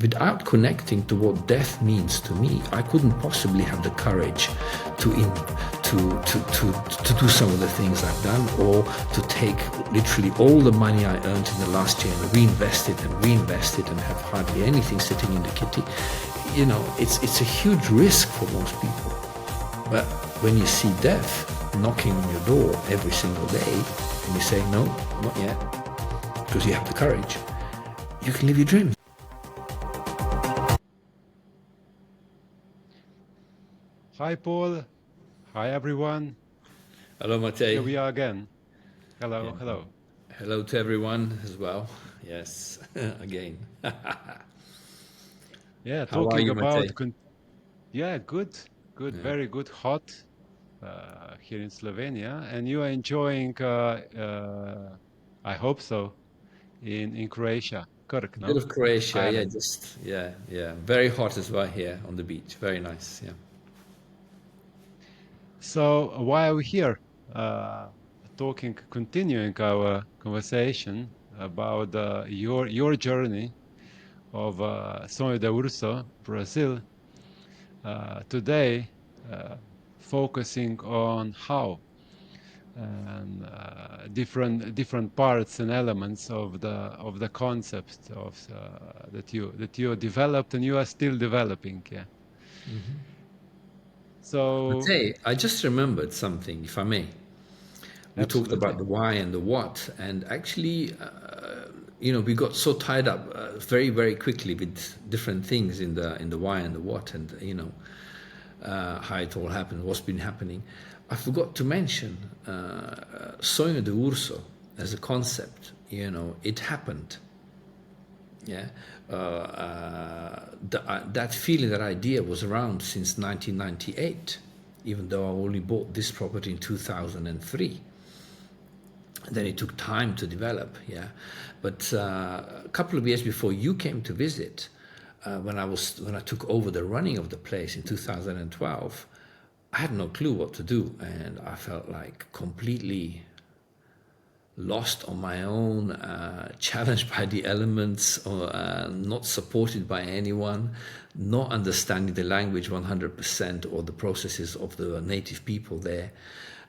Without connecting to what death means to me, I couldn't possibly have the courage to do some of the things I've done, or to take literally all the money I earned in the last year and reinvest it and have hardly anything sitting in the kitty. You know, it's a huge risk for most people. But when you see death knocking on your door every single day, and you say, no, not yet, because you have the courage, you can live your dreams. Hi, Paul. Hi, everyone. Hello, Matej. Here we are again. Hello, Yeah. hello. Hello to everyone as well. Yes, again. Yeah, How are talking you, about... Matej? Yeah, good, good, Yeah. very good, hot here in Slovenia. And you are enjoying, I hope so, in Croatia, Krk, A bit no? of Croatia, yeah, Island. just, yeah. Very hot as well here on the beach. Very nice, yeah. So why are we here? Continuing our conversation about your journey of Sonho de Urso, Brazil. Today, focusing on how and different parts and elements of the concept of that you developed and you are still developing. Yeah. So Matej, I just remembered something, if I may. We talked about absolutely. the why and the what, and actually, we got so tied up very, very quickly with different things in the why and the what, and how it all happened, what's been happening. I forgot to mention Sonho de Urso as a concept. It happened. Yeah, that feeling, that idea was around since 1998, even though I only bought this property in 2003. Then it took time to develop, yeah. But a couple of years before you came to visit, when I took over the running of the place in 2012, I had no clue what to do, and I felt like completely lost on my own, challenged by the elements, or not supported by anyone, not understanding the language 100% or the processes of the native people there,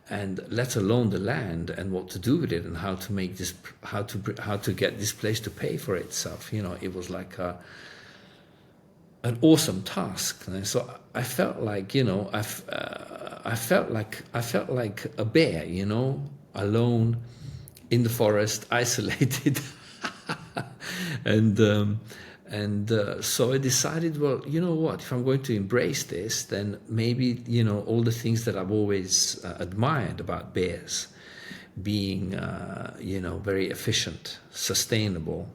and let alone the land and what to do with it and how to make this, how to get this place to pay for itself. It was like an awesome task. And so I felt like, I felt like a bear, alone in the forest, isolated. and so I decided, well, you know what, if I'm going to embrace this, then maybe, all the things that I've always admired about bears, being, very efficient, sustainable,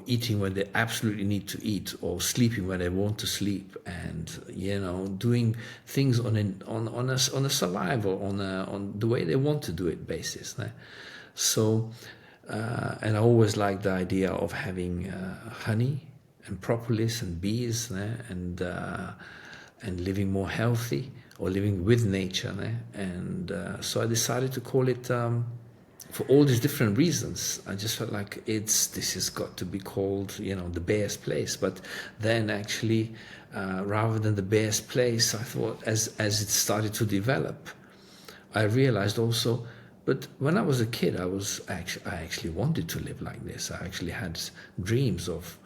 eating when they absolutely need to eat, or sleeping when they want to sleep, and doing things on a survival, on the way they want to do it basis. So, and I always liked the idea of having honey and propolis and bees, and living more healthy, or living with nature, and so I decided to call it. For all these different reasons, I just felt like this has got to be called, the bear's place. But then actually, rather than the bear's place, I thought, as it started to develop, I realized also, but when I was a kid, I actually wanted to live like this. I actually had dreams of,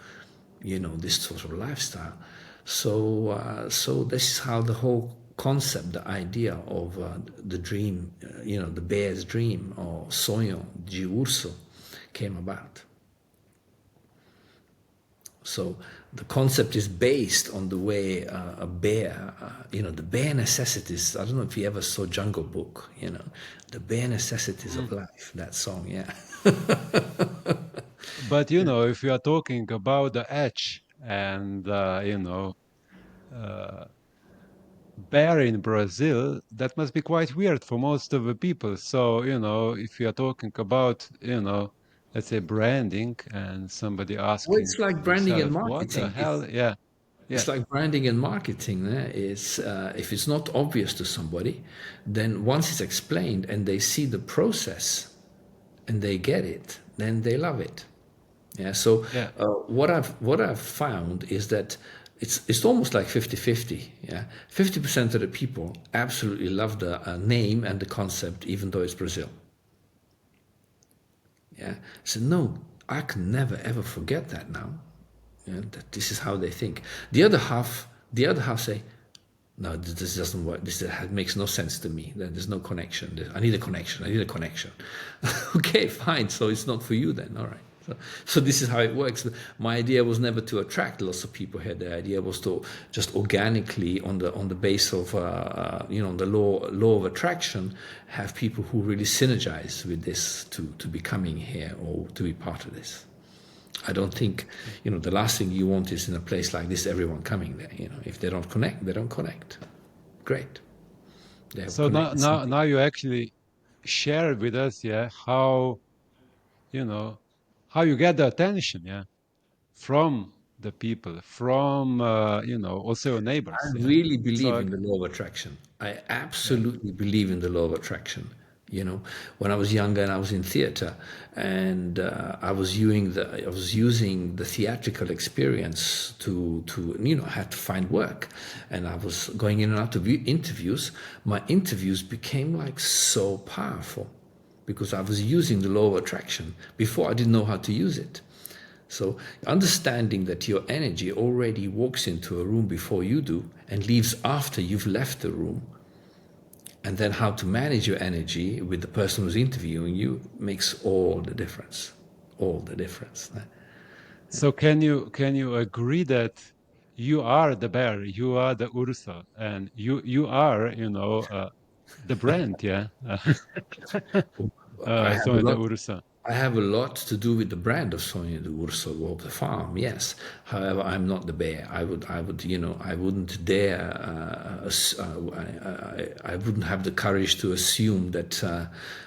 this sort of lifestyle. So this is how the whole concept, the idea of the dream, the bear's dream, or sonho de urso, came about. So the concept is based on the way a bear, the bare necessities. I don't know if you ever saw Jungle Book, the bare necessities of life, that song, yeah. But if you are talking about the edge and bear in Brazil, that must be quite weird for most of the people. So, if you are talking about, let's say branding, and somebody Well, asking it's like branding and himself, what the marketing. hell? Yeah, yeah. It's like branding and marketing. Is if it's not obvious to somebody, then once it's explained and they see the process and they get it, then they love it. Yeah. So Yeah. what I've found is that it's almost like 50-50. Yeah. 50% of the people absolutely love the name and the concept, even though it's Brazil. Yeah. So no, I can never ever forget that now. Yeah, that this is how they think. The other half say, no, this doesn't work. This makes no sense to me. There's no connection. I need a connection. I need a connection. Okay, fine. So it's not for you then. All right. So this is how it works. My idea was never to attract lots of people here. The idea was to just organically, on the base of the law of attraction, have people who really synergize with this to be coming here or to be part of this. I don't think, the last thing you want is in a place like this, everyone coming there. If they don't connect, they don't connect. Great. They have So now, connected now, something. now you actually share with us, yeah, how you know how you get the attention, yeah, from the people, from also your I neighbors, yeah. really believe So in the law of attraction. I yeah, absolutely believe in the law of attraction. When I was younger and I was in theater, and I was using the theatrical experience to I had to find work, and I was going in and out of interviews. My interviews became like so powerful because I was using the law of attraction. Before, I didn't know how to use it. So understanding that your energy already walks into a room before you do and leaves after you've left the room, and then how to manage your energy with the person who's interviewing you makes all the difference. All the difference. so can you agree that you are the bear, you are the ursa, and you are the brand, yeah. I have a So the lot. ursa. I have a lot to do with the brand of Sonia de Urso of the farm. Yes, however, I'm not the bear. I wouldn't dare. I wouldn't have the courage to assume that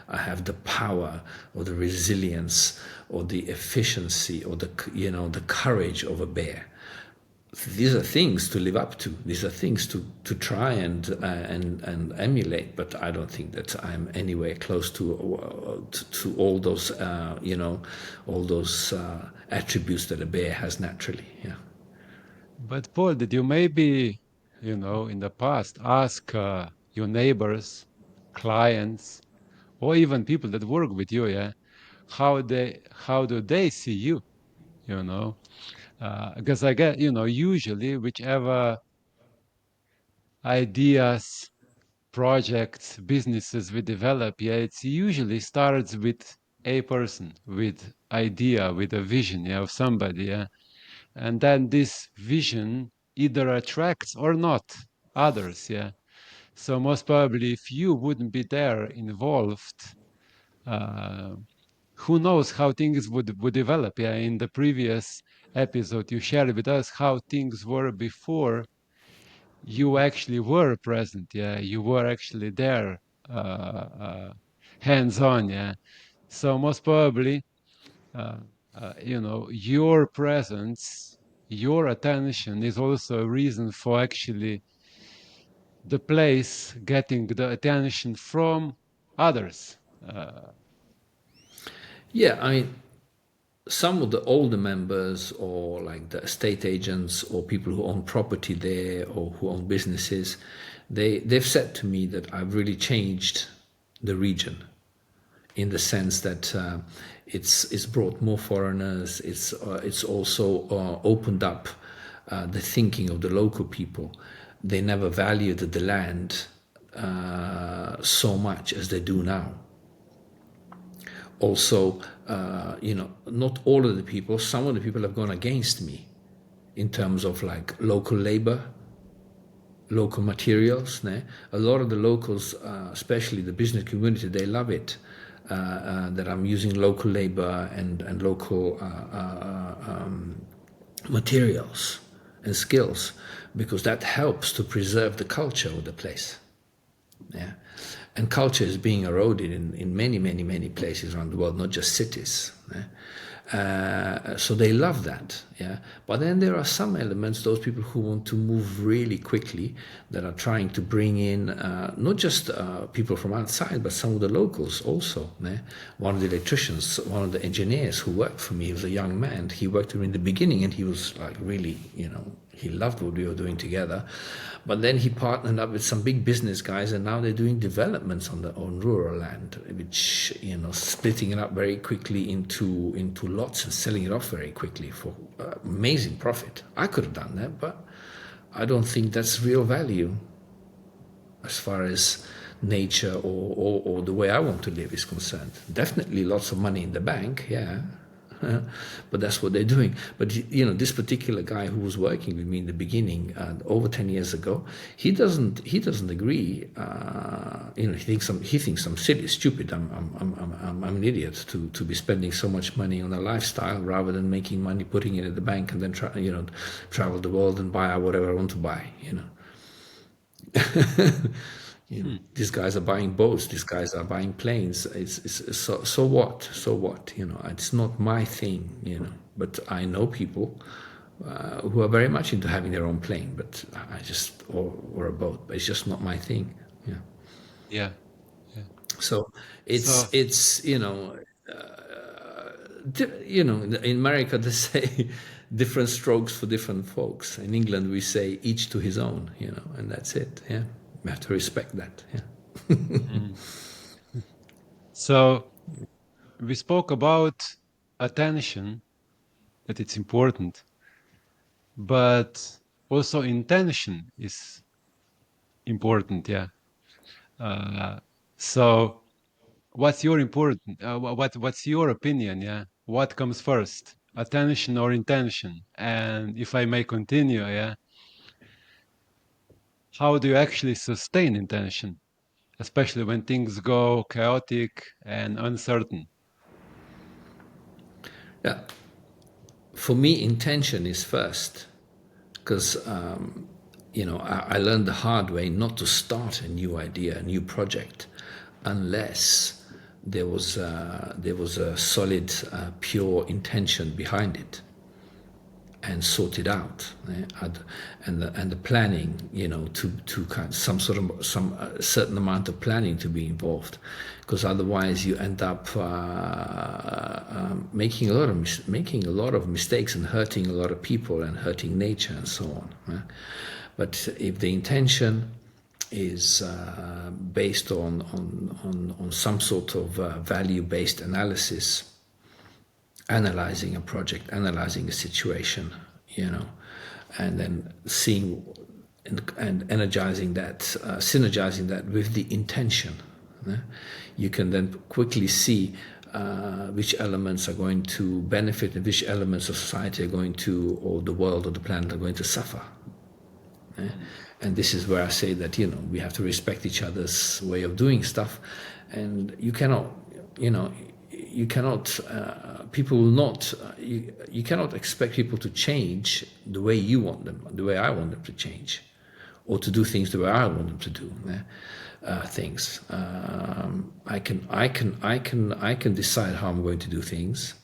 I have the power or the resilience or the efficiency or the courage of a bear. These are things to live up to. These are things to try and emulate. But I don't think that I'm anywhere close to all those attributes that a bear has naturally. Yeah. But Paul, did you maybe, in the past ask your neighbors, clients, or even people that work with you, yeah, how do they see you, you know? Because I get, usually whichever ideas, projects, businesses we develop, yeah, it's usually starts with a person, with idea, with a vision, yeah, of somebody, yeah. And then this vision either attracts or not others, yeah. So most probably if you wouldn't be there involved, uh, who knows how things would develop. Yeah, in the previous episode you shared with us how things were before you actually were present. Yeah, you were actually there, hands on. Yeah, so most probably uh, your presence, your attention is also a reason for actually the place getting the attention from others. Yeah. I mean, some of the older members or like the estate agents or people who own property there or who own businesses, they've said to me that I've really changed the region in the sense that it's brought more foreigners. It's also opened up the thinking of the local people. They never valued the land so much as they do now. Also, not all of the people. Some of the people have gone against me in terms of like local labor, local materials. Ne? A lot of the locals, especially the business community, they love it that I'm using local labor and local materials and skills because that helps to preserve the culture of the place. Yeah. And culture is being eroded in many, many, many places around the world, not just cities. Yeah. So they love that. Yeah, but then there are some elements, those people who want to move really quickly, that are trying to bring in not just people from outside, but some of the locals also. Yeah? One of the electricians, one of the engineers who worked for me, he was a young man. He worked in the beginning, and he was like really, he loved what we were doing together. But then he partnered up with some big business guys, and now they're doing developments on rural land, which splitting it up very quickly into lots and selling it off very quickly for amazing profit. I could have done that, but I don't think that's real value as far as nature or the way I want to live is concerned. Definitely lots of money in the bank, yeah. But that's what they're doing. But this particular guy who was working with me in the beginning, over 10 years ago, he doesn't agree. He thinks I'm silly, stupid. I'm an idiot to be spending so much money on a lifestyle rather than making money, putting it in the bank, and then travel the world and buy whatever I want to buy. These guys are buying boats. These guys are buying planes. It's so what? So what? It's not my thing. But I know people who are very much into having their own plane, but I just or a boat. But it's just not my thing. Yeah. Yeah. Yeah. So So it's in America they say different strokes for different folks. In England we say each to his own. And that's it. Yeah. We have to respect that. Yeah. mm. So we spoke about attention, that it's important, but also intention is important. Yeah. Uh, so what's your important? What's your opinion? Yeah. What comes first, attention or intention? And if I may continue, yeah, how do you actually sustain intention, especially when things go chaotic and uncertain? Yeah. For me, intention is first, because I learned the hard way not to start a new idea, a new project, unless there was a solid, pure intention behind it, and sort it out, and the planning, to kind of some certain amount of planning to be involved, because otherwise you end up making a lot of mistakes and hurting a lot of people and hurting nature and so on. But if the intention is based on some sort of value-based analysis, analyzing a project, analyzing a situation, and then seeing and energizing that, synergizing that with the intention. You can then quickly see which elements are going to benefit and which elements of society are going to, or the world or the planet are going to suffer. And this is where I say that we have to respect each other's way of doing stuff, and you cannot people will not you cannot expect people to change the way you want them, the way I want them to change, or to do things the way I want them to do things. I can decide how I'm going to do things,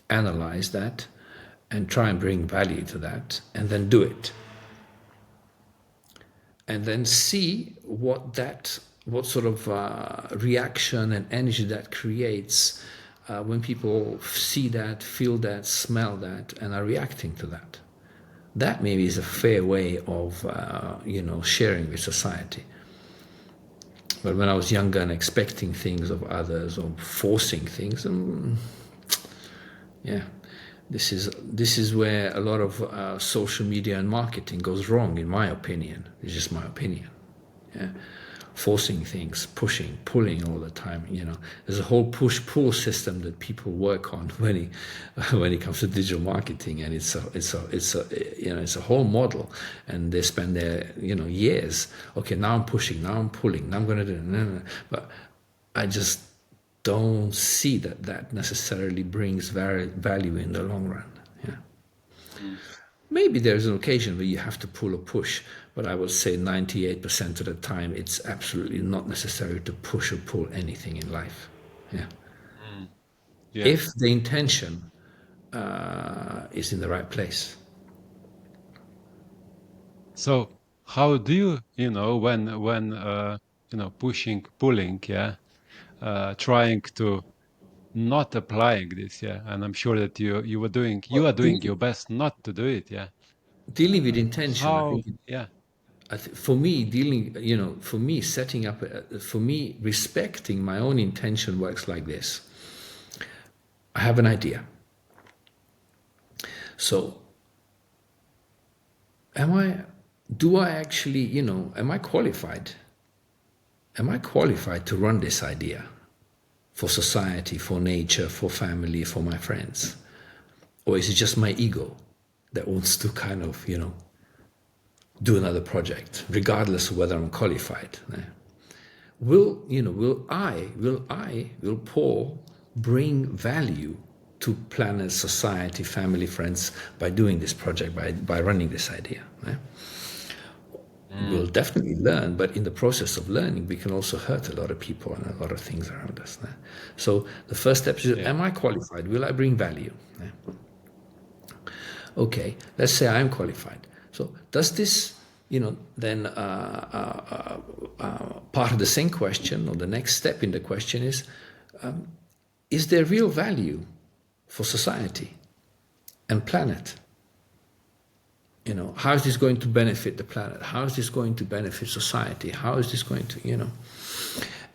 analyze that, and try and bring value to that, and then do it, and then see what sort of reaction and energy that creates when people see that, feel that, smell that, and are reacting to that. That maybe is a fair way of sharing with society. But when I was younger and expecting things of others or forcing things, yeah, this is where a lot of social media and marketing goes wrong, in my opinion. It's just my opinion. Yeah. Forcing things, pushing, pulling all the time. There's a whole push-pull system that people work on when it comes to digital marketing, and it's a whole model, and they spend their years. Okay, now I'm pushing, now I'm pulling, now I'm going to do. But I just don't see that necessarily brings value in the long run. Yeah. Maybe there's an occasion where you have to pull or push, but I would say 98% of the time it's absolutely not necessary to push or pull anything in life. Yeah. Mm. Yeah. If the intention is in the right place. So how do you, when pushing, pulling, yeah, trying to not applying this, yeah, and I'm sure that you are doing your best not to do it, yeah. Dealing with intention, I How, think, yeah, for me, for me, setting up, for me, respecting my own intention works like this. I have an idea. So, do I actually, am I qualified? Am I qualified to run this idea for society, for nature, for family, for my friends? Or is it just my ego that wants to kind of, do another project, regardless of whether I'm qualified? Will Paul bring value to planet, society, family, friends by doing this project, by running this idea? We'll definitely learn, but in the process of learning, we can also hurt a lot of people and a lot of things around us. So the first step is, yeah, am I qualified? Will I bring value? Okay, let's say I'm qualified. So does this, then part of the same question, or the next step in the question is there real value for society and planet? How is this going to benefit the planet? How is this going to benefit society? How is this going to,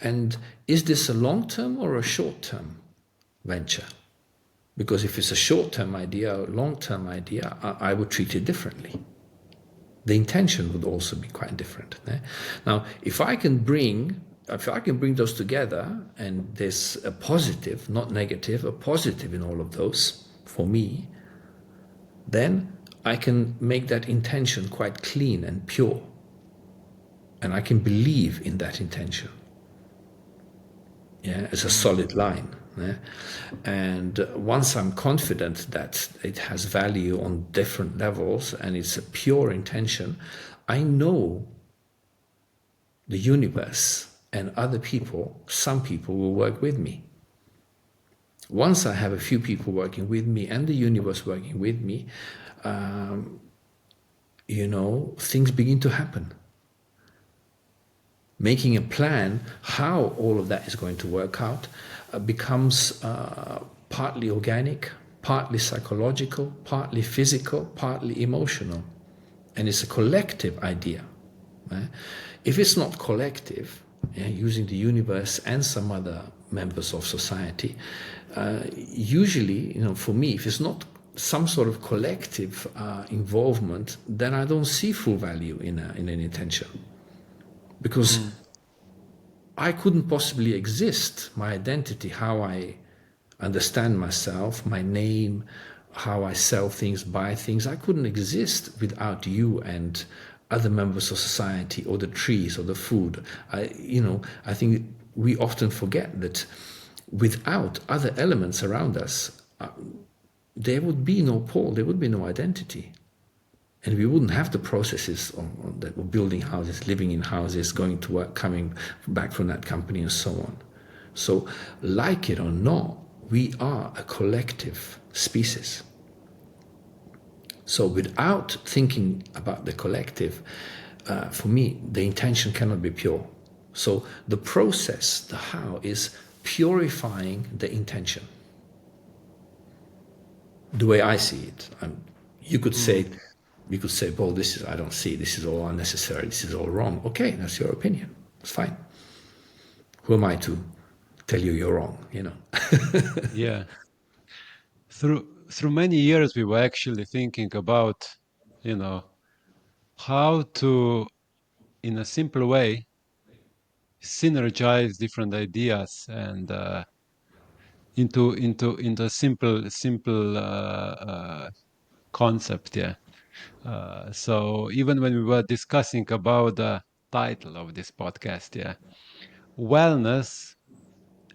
and is this a long-term or a short-term venture? Because if it's a short-term idea or long-term idea, I would treat it differently. The intention would also be quite different. Now, if I can bring those together, and there's a positive, not negative, a positive in all of those for me, then I can make that intention quite clean and pure. And I can believe in that intention. Yeah, as a solid line. Yeah? And once I'm confident that it has value on different levels and it's a pure intention, I know the universe and other people, some people will work with me. Once I have a few people working with me and the universe working with me, things begin to happen. Making a plan how all of that is going to work out becomes partly organic, partly psychological, partly physical, partly emotional. And it's a collective idea. Right? If it's not collective, using the universe and some other members of society, usually, for me, if it's not some sort of collective involvement, then I don't see full value in an intention. Because I couldn't possibly exist, my identity, how I understand myself, my name, how I sell things, buy things. I couldn't exist without you and other members of society, or the trees, or the food. I think we often forget that without other elements around us, there would be no Paul, there would be no identity. And we wouldn't have the processes that were building houses, living in houses, going to work, coming back from that company, and so on. So, like it or not, we are a collective species. So, without thinking about the collective, for me, the intention cannot be pure. So, the process, the how, is purifying the intention. The way I see it, you could say, well, I don't see, this is all unnecessary, this is all wrong. Okay, that's your opinion. It's fine. Who am I to tell you you're wrong, yeah. Through many years, we were actually thinking about, how to, in a simple way, synergize different ideas and into a simple concept. Yeah. So even when we were discussing about the title of this podcast, yeah, wellness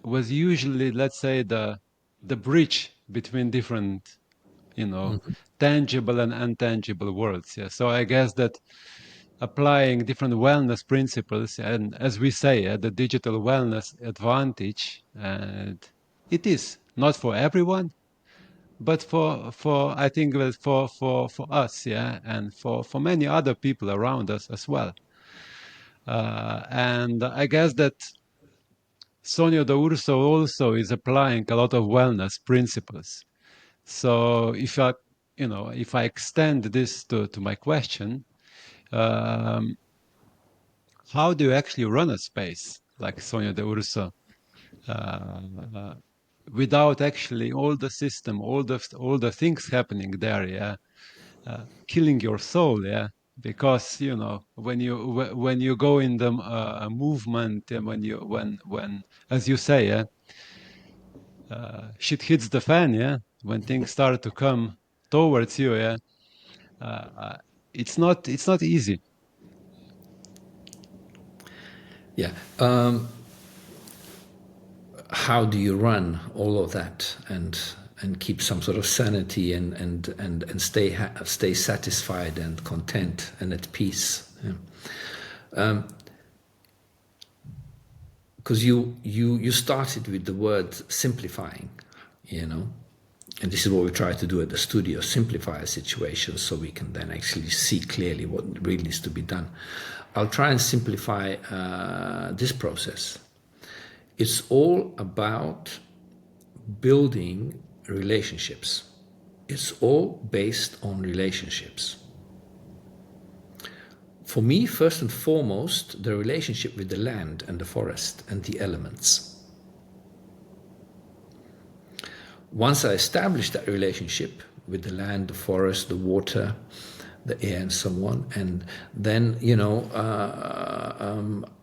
was usually, let's say, the bridge between different, tangible and intangible worlds. Yeah. So I guess that applying different wellness principles, and as we say, the digital wellness advantage, and it is not for everyone, but for I think that for us, yeah, and for many other people around us as well. And I guess that Sonia de Urso also is applying a lot of wellness principles. So if I extend this to my question, um, how do you actually run a space like Sonia de Urso uh, without actually all the system, all the things happening there, yeah, killing your soul, yeah? Because when you go in the movement, and when as you say, yeah, shit hits the fan, yeah, when things start to come towards you, yeah, uh, it's not easy. Yeah. How do you run all of that and keep some sort of sanity and stay satisfied and content and at peace? Yeah. Because you started with the word simplifying, you know, and this is what we try to do at the studio: simplify a situation so we can then actually see clearly what really needs to be done. I'll try and simplify this process. It's all about building relationships. It's all based on relationships. For me, first and foremost, the relationship with the land and the forest and the elements. Once I established that relationship with the land, the forest, the water, the air, and so on, and then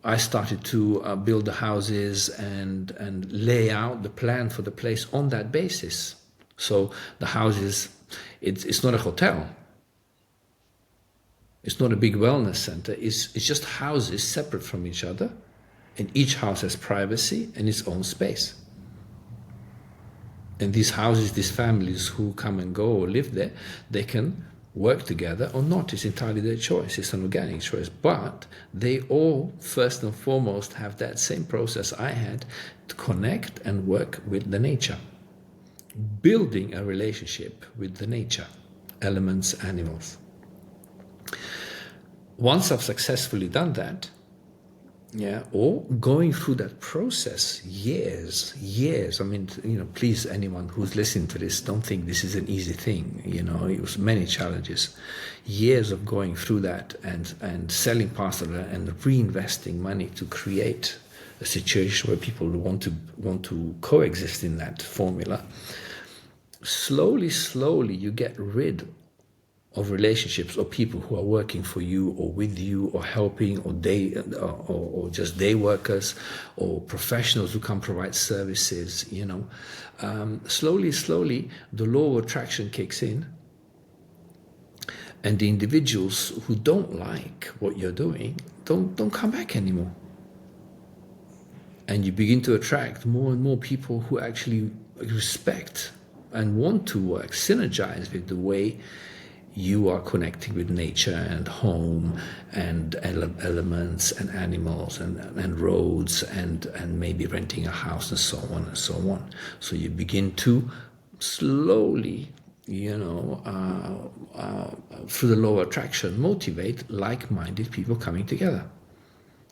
I started to build the houses and lay out the plan for the place on that basis. So the houses, it's not a hotel. It's not a big wellness center. It's just houses separate from each other, and each house has privacy and its own space. And these houses, these families who come and go or live there, they can work together or not. It's entirely their choice. It's an organic choice. But they all, first and foremost, have that same process I had to connect and work with the nature. Building a relationship with the nature, elements, animals. Once I've successfully done that, yeah, or going through that process, years. I mean, please, anyone who's listening to this, don't think this is an easy thing. It was many challenges, years of going through that and selling parts of it and reinvesting money to create a situation where people want to coexist in that formula. Slowly, you get rid of relationships or people who are working for you or with you or helping or just day workers or professionals who can provide services. Slowly the law of attraction kicks in, and the individuals who don't like what you're doing don't come back anymore, and you begin to attract more and more people who actually respect and want to work, synergize with the way you are connecting with nature and home and elements and animals and roads and maybe renting a house and so on and so on. So you begin to slowly, through the law of attraction, motivate like-minded people coming together.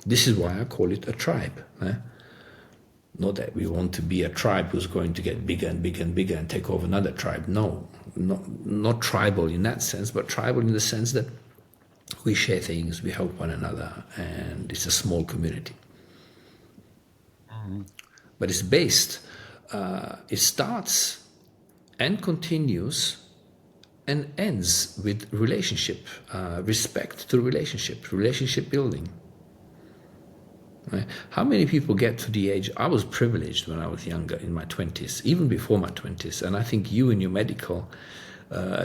This is why I call it a tribe. Not that we want to be a tribe who's going to get bigger and bigger and bigger and take over another tribe. No, not tribal in that sense, but tribal in the sense that we share things, we help one another, and it's a small community. Mhm. But it's based, it starts and continues and ends with relationship, respect to relationship building. Right? How many people get to the age? I was privileged when I was younger, in my 20s, even before my 20s, and I think you in your medical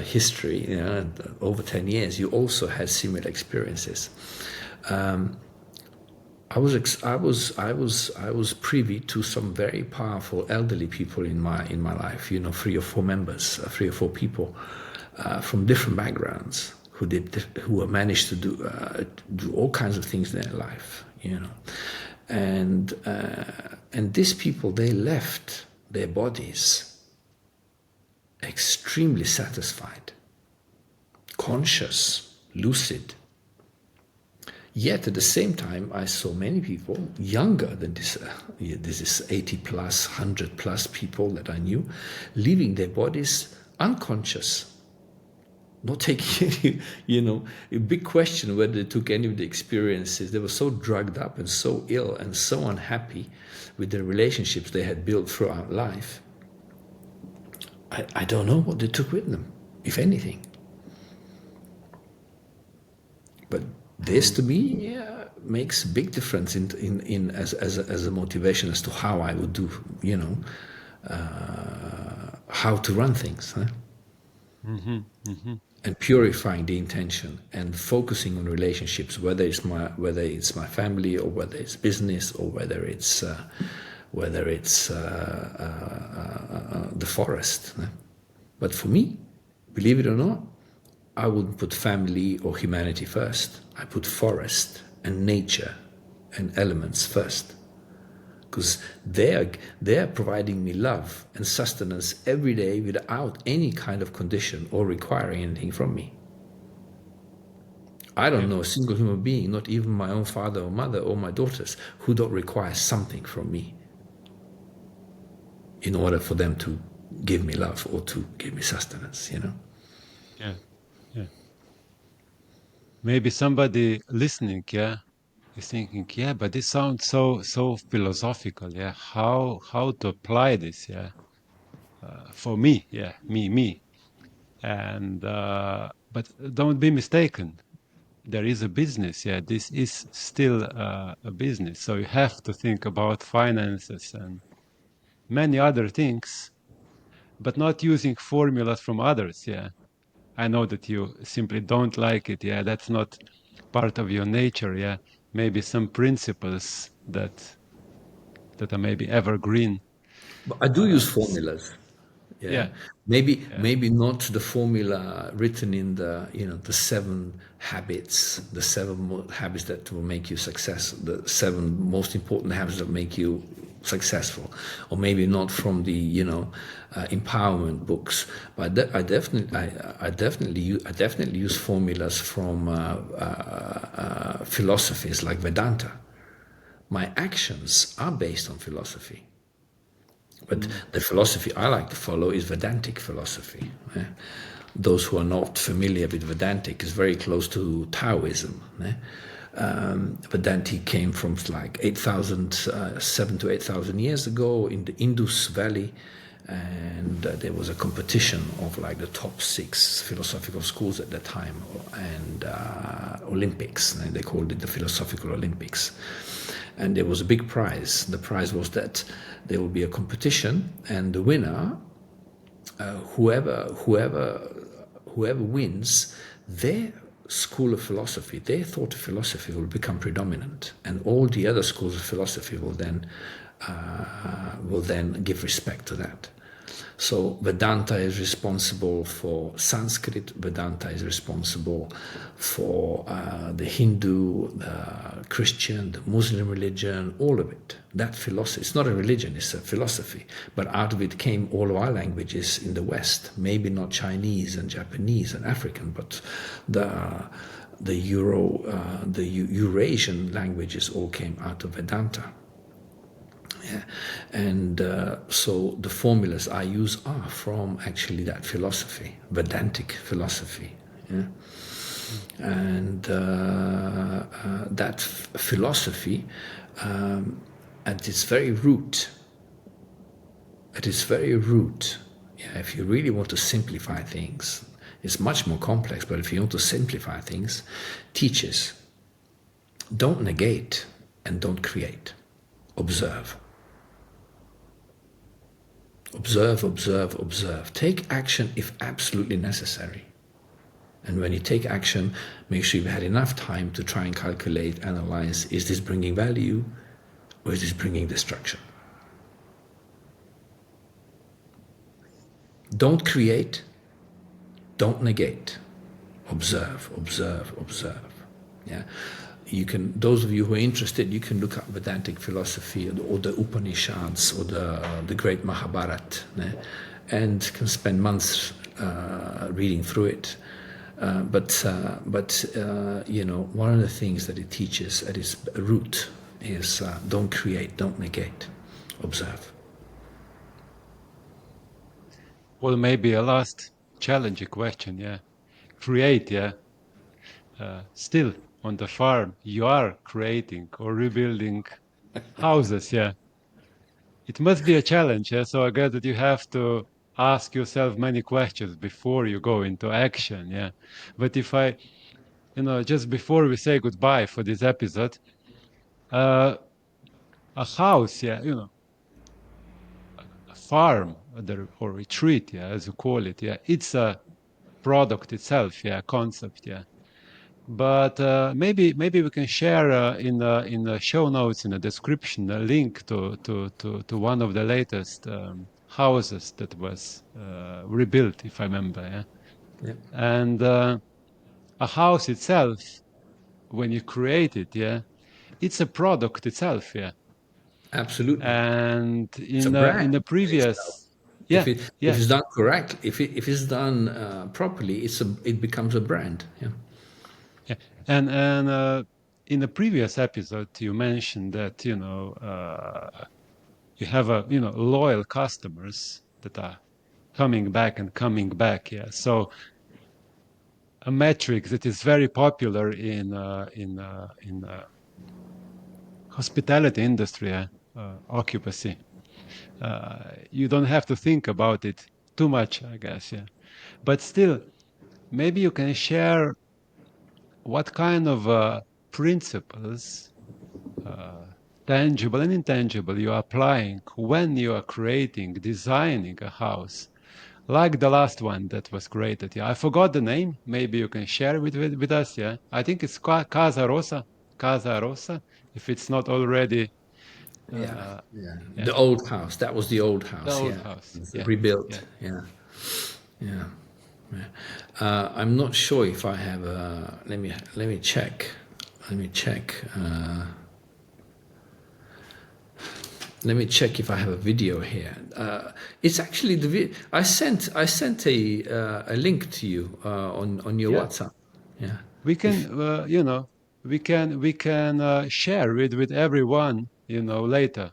history, over 10 years, you also had similar experiences. I was privy to some very powerful elderly people in my life. 3 or 4 people from different backgrounds who managed to do all kinds of things in their life. And these people, they left their bodies extremely satisfied, conscious, lucid. Yet at the same time, I saw many people younger than this. This is 80 plus, 100 plus people that I knew, leaving their bodies unconscious, not taking any, a big question whether they took any of the experiences. They were so drugged up and so ill and so unhappy with the relationships they had built throughout life. I don't know what they took with them, if anything. But this, to me, makes a big difference in as a motivation as to how I would do, how to run things, huh? And purifying the intention and focusing on relationships, whether it's my family or whether it's business or whether it's the forest. Huh? But for me, believe it or not, I wouldn't put family or humanity first. I put forest and nature and elements first. Because they're providing me love and sustenance every day without any kind of condition or requiring anything from me. I don't know a single human being, not even my own father or mother or my daughters, who don't require something from me in order for them to give me love or to give me sustenance, Yeah. Yeah. Maybe somebody listening, is thinking, but this sounds so philosophical, How to apply this, for me, me. And but don't be mistaken. There is a business, This is still a business. So you have to think about finances and many other things, but not using formulas from others, I know that you simply don't like it. That's not part of your nature. Maybe some principles that are maybe evergreen. But I do use formulas. Yeah, Yeah, yeah. maybe not the formula written in the seven habits, habits that will make you successful, the seven most important habits that make you successful, or maybe not from the empowerment books. But I definitely use formulas from philosophies like Vedanta. My actions are based on philosophy. But the philosophy I like to follow is Vedantic philosophy. Those who are not familiar with Vedantic is very close to Taoism. Vedantic came from like 7 to 8,000 years ago in the Indus Valley, and there was a competition of like the top 6 philosophical schools at that time, and Olympics. And they called it the Philosophical Olympics. And there was a big prize. The prize was that there will be a competition, and the winner, whoever wins, their school of philosophy, their thought of philosophy will become predominant, and all the other schools of philosophy will then give respect to that. So Vedanta is responsible for Sanskrit. Vedanta is responsible for the Hindu, the Christian, the Muslim religion, all of it. That philosophy, it's not a religion, it's a philosophy. But out of it came all of our languages in the West. Maybe not Chinese and Japanese and African, but the Eurasian languages all came out of Vedanta. Yeah. And so the formulas I use are from actually that philosophy, Vedantic philosophy. Yeah? And that philosophy, at its very root, if you really want to simplify things, it's much more complex, but if you want to simplify things, teaches, don't negate and don't create. Observe. Observe, observe, observe. Take action if absolutely necessary. And when you take action, make sure you've had enough time to try and calculate, analyze, is this bringing value or is this bringing destruction? Don't create, don't negate. Observe, observe, observe. Yeah. You can, those of you who are interested, you can look up Vedantic philosophy or the Upanishads or the great Mahabharata, and can spend months reading through it. But you know, one of the things that it teaches at its root is don't create, don't negate, observe. Well, maybe a last challenging question, yeah. Create, yeah. Still on the farm, you are creating or rebuilding houses, yeah. It must be a challenge, yeah. So I guess that you have to ask yourself many questions before you go into action, yeah. But if I, just before we say goodbye for this episode, uh, a house, yeah, a farm or retreat, yeah, as you call it, yeah, it's a product itself, yeah, concept, yeah. But maybe we can share in the show notes in the description a link to one of the latest houses that was rebuilt, if I remember. Yeah, Yeah, and a house itself, when you create it, yeah, it's a product itself. Yeah, absolutely. and It's a in brand the in itself. previous, If yeah, if yeah, it's done correct, if it's done properly, it becomes a brand. Yeah. yeah, and in the previous episode, you mentioned that you have a loyal customers that are coming back and coming back, yeah. So a metric that is very popular in hospitality industry, occupancy, you don't have to think about it too much, I guess, yeah. But still, maybe you can share what kind of principles, uh, tangible and intangible, you are applying when you are creating, designing a house. Like the last one that was created. Yeah, I forgot the name. Maybe you can share with us. Yeah, I think it's Casa Rosa. Casa Rosa. If it's not already, Yeah, uh, yeah. yeah, The old house. That was the old the house. old Yeah, house. it's Yeah, rebuilt. yeah. Yeah, yeah. Yeah. I'm not sure if I have. Let me check. Let me check. Let me check if I have a video here. It's actually I sent a link to you on your Yeah. WhatsApp. Yeah. We can, If we can share it with everyone. Later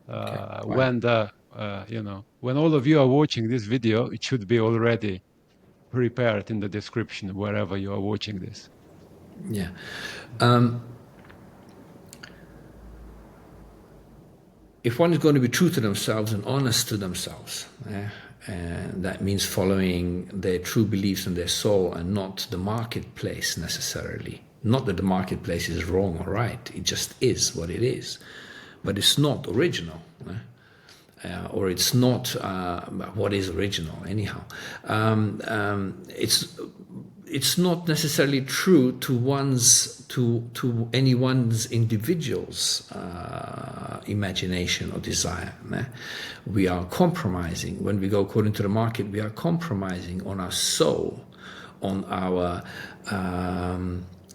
okay. Right. when when all of you are watching this video, it should be already prepared in the description wherever you are watching this. Yeah. If one is going to be true to themselves and honest to themselves, and that means following their true beliefs and their soul and not the marketplace necessarily. Not that the marketplace is wrong or right, it just is what it is. But it's not original. Or it's not what is original anyhow. It's not necessarily true to anyone's individual's imagination or desire. We are compromising when we go according to the market. We are compromising on our soul, on our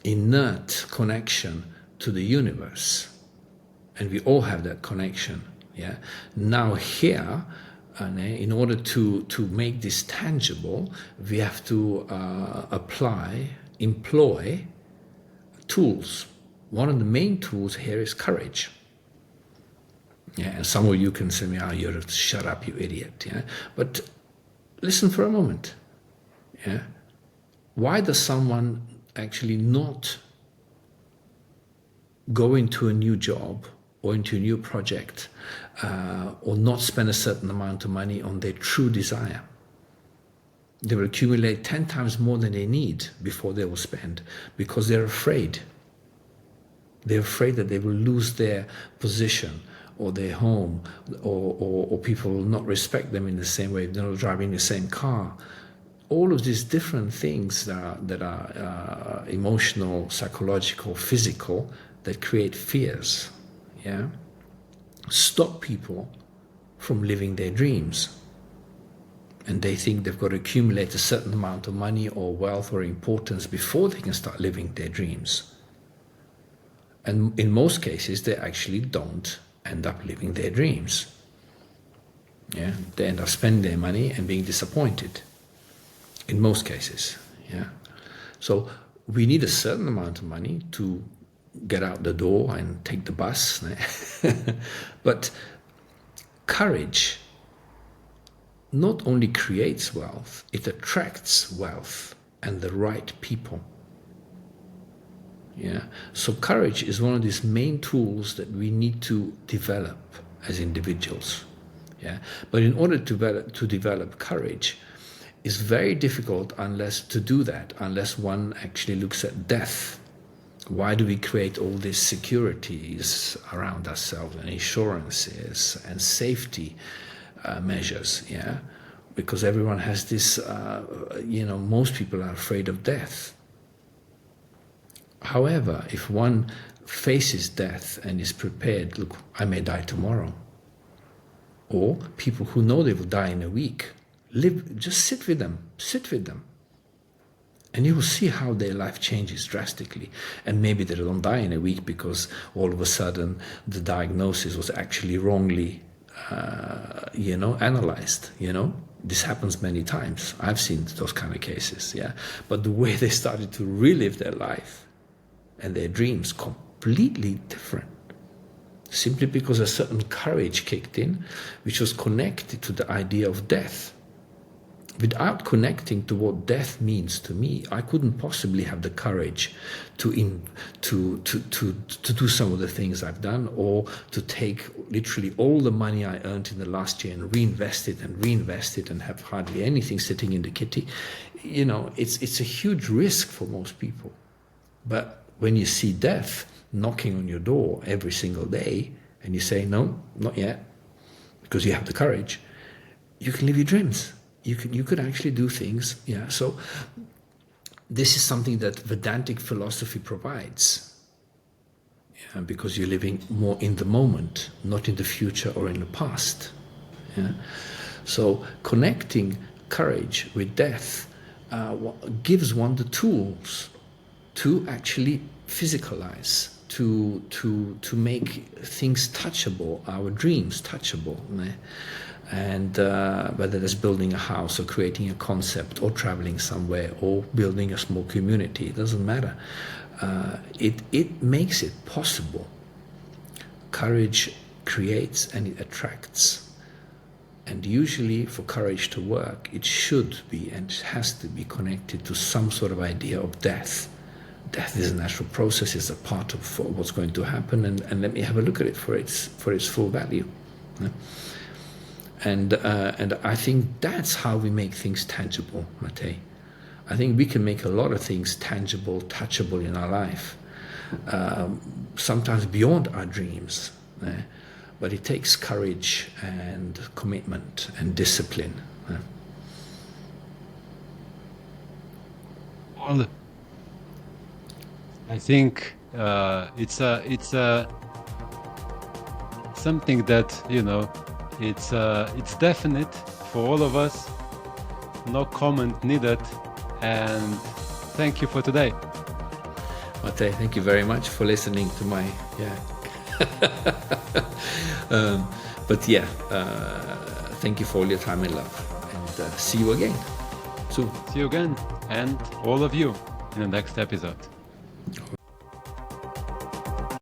inert connection to the universe, and we all have that connection. Yeah. Now here, in order to make this tangible, we have to employ tools. One of the main tools here is courage. Yeah, and some of you can say, "Oh, you're shut up, you idiot." Yeah, but listen for a moment. Yeah, why does someone actually not go into a new job or into a new project or not spend a certain amount of money on their true desire? They will accumulate 10 times more than they need before they will spend because they're afraid. They're afraid that they will lose their position or their home, or people will not respect them in the same way. They're not driving the same car. All of these different things that are emotional, psychological, physical, that create fears, yeah, stop people from living their dreams. And they think they've got to accumulate a certain amount of money or wealth or importance before they can start living their dreams. And in most cases, they actually don't end up living their dreams. Yeah, they end up spending their money and being disappointed. In most cases, yeah. So we need a certain amount of money to get out the door and take the bus. But courage not only creates wealth, it attracts wealth and the right people. Yeah. So courage is one of these main tools that we need to develop as individuals. Yeah. But in order to develop courage, it's very difficult to do that unless one actually looks at death. Why do we create all these securities around ourselves and insurances and safety measures? Yeah, because everyone has this. Most people are afraid of death. However, if one faces death and is prepared, look, I may die tomorrow. Or people who know they will die in a week, just sit with them. And you will see how their life changes drastically. And maybe they don't die in a week because all of a sudden the diagnosis was actually wrongly, analyzed. This happens many times. I've seen those kind of cases. Yeah, but the way they started to relive their life and their dreams completely different. Simply because a certain courage kicked in, which was connected to the idea of death. Without connecting to what death means to me, I couldn't possibly have the courage to do some of the things I've done, or to take literally all the money I earned in the last year and reinvest it and have hardly anything sitting in the kitty. It's a huge risk for most people. But when you see death knocking on your door every single day, and you say, no, not yet, because you have the courage, you can live your dreams. You could actually do things. Yeah. So this is something that Vedantic philosophy provides. Yeah, because you're living more in the moment, not in the future or in the past. Yeah. So connecting courage with death gives one the tools to actually physicalize, to make things touchable, our dreams touchable. And whether that's building a house or creating a concept or traveling somewhere or building a small community, it doesn't matter. It makes it possible. Courage creates and it attracts. And usually for courage to work, it should be and it has to be connected to some sort of idea of death. Death is a natural process, it's a part of what's going to happen, and let me have a look at it for its full value. Yeah? And I think that's how we make things tangible, Matej. I think we can make a lot of things tangible, touchable in our life, sometimes beyond our dreams. But it takes courage and commitment and discipline. Well, I think it's something that it's definite for all of us. No comment needed. And thank you for today. Matej, thank you very much for listening to my thank you for all your time and love, and see you again soon. See you again, and all of you in the next episode.